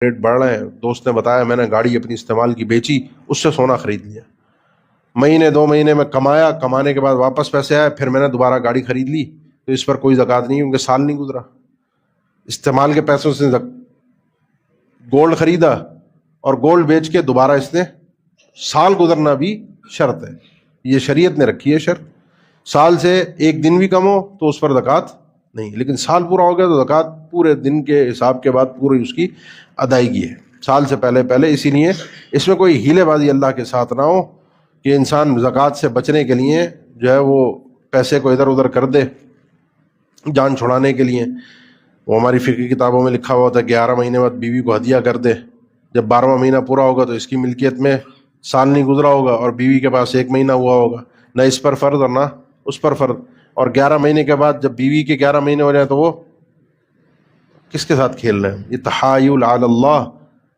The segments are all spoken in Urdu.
ریٹ بڑھ رہے ہیں. دوست نے بتایا میں نے گاڑی اپنی استعمال کی بیچی, اس سے سونا خرید لیا. مہینے 2 مہینے میں کمایا, کمانے کے بعد واپس پیسے آئے, پھر میں نے دوبارہ گاڑی خرید لی. تو اس پر کوئی زکوٰۃ نہیں, کیونکہ سال نہیں گزرا. استعمال کے پیسوں سے گولڈ خریدا اور گولڈ بیچ کے دوبارہ اس نے سال گزرنا بھی شرط ہے. یہ شریعت نے رکھی ہے شرط. سال سے ایک دن بھی کم ہو تو اس پر زکوٰۃ نہیں, لیکن سال پورا ہو گیا تو زکوٰۃ پورے دن کے حساب کے بعد پوری اس کی ادائیگی ہے, سال سے پہلے. اسی لیے اس میں کوئی ہیلے بازی اللہ کے ساتھ نہ ہو کہ انسان زکوٰۃ سے بچنے کے لیے جو ہے وہ پیسے کو ادھر ادھر کر دے جان چھڑانے کے لیے. وہ ہماری فقہی کتابوں میں لکھا ہوا ہوتا ہے 11 مہینے بعد بیوی کو ہدیہ کر دے. جب 12واں مہینہ پورا ہوگا تو اس کی ملکیت میں سال نہیں گزرا ہوگا اور بیوی کے پاس 1 مہینہ ہوا ہوگا, نہ اس پر فرض اور نہ اس پر فرض. اور 11 مہینے کے بعد جب بیوی کے 11 مہینے ہو جائیں تو وہ کس کے ساتھ کھیل رہے ہیں؟ یہ تحایل علی اللہ,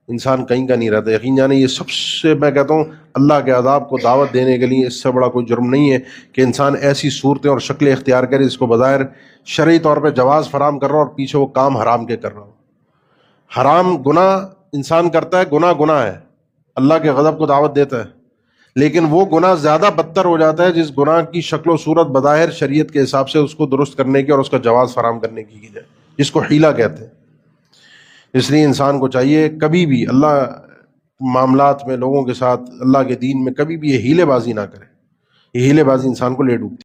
انسان کہیں کا نہیں رہتا. یقین جانے یہ سب سے, میں کہتا ہوں, اللہ کے عذاب کو دعوت دینے کے لیے اس سے بڑا کوئی جرم نہیں ہے کہ انسان ایسی صورتیں اور شکلیں اختیار کرے جس کو بظاہر شرعی طور پہ جواز فراہم کر رہا ہو اور پیچھے وہ کام حرام کے کر رہا ہو. حرام گناہ انسان کرتا ہے, گناہ ہے, اللہ کے غضب کو دعوت دیتا ہے, لیکن وہ گناہ زیادہ بدتر ہو جاتا ہے جس گناہ کی شکل و صورت بظاہر شریعت کے حساب سے اس کو درست کرنے کی اور اس کا جواز فراہم کرنے کی جائے, جس کو حیلہ کہتے ہیں. اس لیے انسان کو چاہیے کبھی بھی اللہ معاملات میں لوگوں کے ساتھ, اللہ کے دین میں کبھی بھی یہ ہیلے بازی نہ کرے. یہ ہیلے بازی انسان کو لے ڈوبتی.